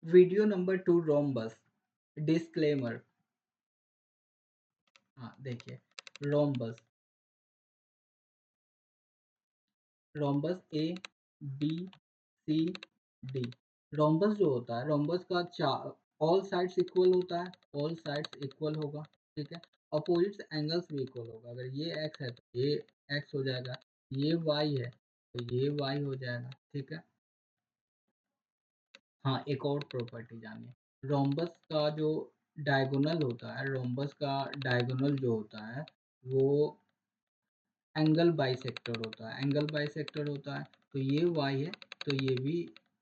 Video number 2 rhombus disclaimer. हाँ देखिए, rhombus rhombus A B C D. Rhombus जो होता है, रोम्बस का ऑल साइड्स इक्वल होता है, ऑल साइड्स इक्वल होगा, ठीक है। अपोजिट एंगल्स भी इक्वल होगा। अगर ये एक्स है तो ये एक्स हो जाएगा, ये वाई है तो ये वाई हो जाएगा, ठीक है। हाँ, एक और प्रॉपर्टी जानिए। रोम्बस का जो डायगोनल होता है, रोम्बस का डायगोनल जो होता है वो एंगल बाइसेक्टर होता है। एंगल बाइसेक्टर होता है तो ये y है तो ये भी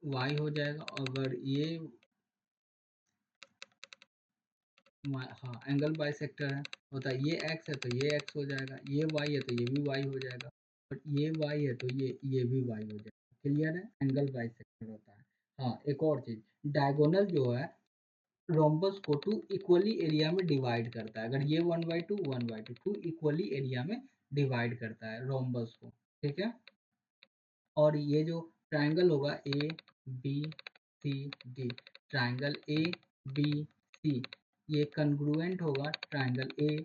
y हो जाएगा। अगर ये हाँ एंगल बाइसेक्टर है होता है, ये x है तो ये x हो जाएगा, ये y है तो ये भी y हो जाएगा, और ये y है तो ये भी y हो जाएगा। क्लियर है? एंगल बाइसेक्टर होता है। हाँ, एक और चीज, डायगोनल जो है रोम्बस को टू इक्वली एरिया में डिवाइड करता है। अगर ये 1/2 1/2 टू इक्वली एरिया में डिवाइड करता है रोम्बस को, ठीक है। और ये जो ट्राइंगल होगा A B C D, triangle A B C, ये कंग्रुएंट होगा ट्राइंगल ए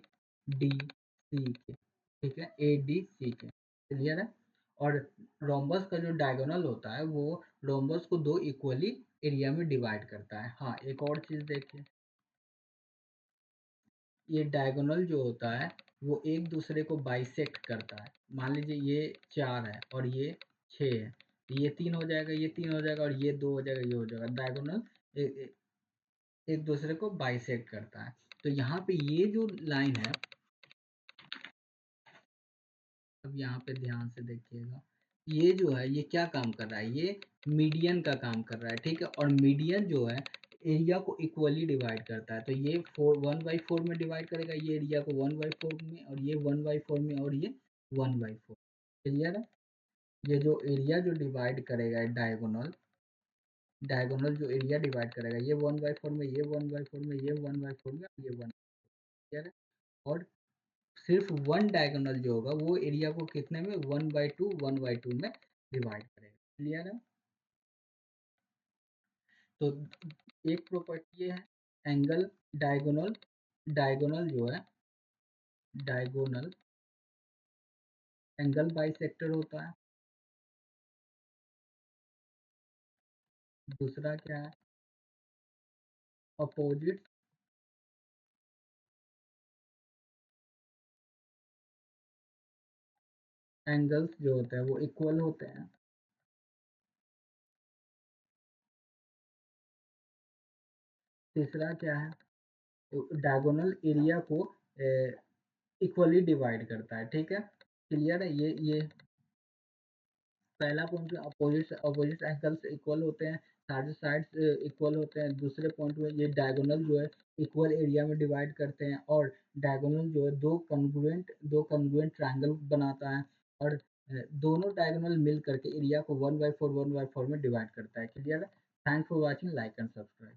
डी सी के, ठीक है, ए डी सी के। क्लियर है? और रोम्बस का जो डायगोनल होता है वो रोम्बस को दो इक्वली एरिया में डिवाइड करता है। हाँ, एक और चीज देखिए, ये डायगोनल जो होता है वो एक दूसरे को बाइसेक्ट करता है। मान लीजिए ये 4 है और ये 6 है, तो ये 3 हो जाएगा, ये 3 हो जाएगा, और ये 2 हो जाएगा, ये हो जाएगा। डायगोनल एक दूसरे को बाइसेक्ट करता है। तो यहाँ पे ये जो लाइन है, अब यहाँ पे ध्यान से देखिएगा, ये जो है ये क्या काम कर रहा है, ये मीडियन का काम कर रहा है, ठीक है। और मीडियन जो है एरिया को इक्वली डिवाइड करता है। तो ये 1/4 में डिवाइड करेगा ये एरिया को 1/4 में, और ये 1/4 में, और ये 1/4। क्लियर है? ये जो एरिया जो डिवाइड करेगा डायगोनल, डायगोनल जो एरिया डिवाइड करेगा, ये 1/4 में, ये 1/4 में, ये 1/4 में, ये 1। क्लियर है? और सिर्फ वन डायगोनल जो होगा वो एरिया को कितने में, 1/2 में डिवाइड करेगा। क्लियर है? तो एक प्रॉपर्टी ये है, एंगल डायगोनल, डायगोनल जो है, डायगोनल एंगल बाइसेक्टर होता है। दूसरा क्या है, अपोजिट एंगल्स जो होते हैं वो इक्वल होते हैं। तीसरा क्या है, डायगोनल एरिया को इक्वली डिवाइड करता है, ठीक है। क्लियर है? ये पहला पॉइंट में अपोजिट अपोजिट एंगल्स इक्वल होते हैं, सारे साइड्स इक्वल होते हैं। दूसरे पॉइंट में ये डायगोनल जो है इक्वल एरिया में डिवाइड करते हैं, और डायगोनल जो है दो कॉन्ग्रुएंट ट्रायंगल बनाता है, और दोनों डायगोनल मिल करके एरिया को 1/4 में डिवाइड करता है। क्लियर है? Thanks for watching, like and subscribe.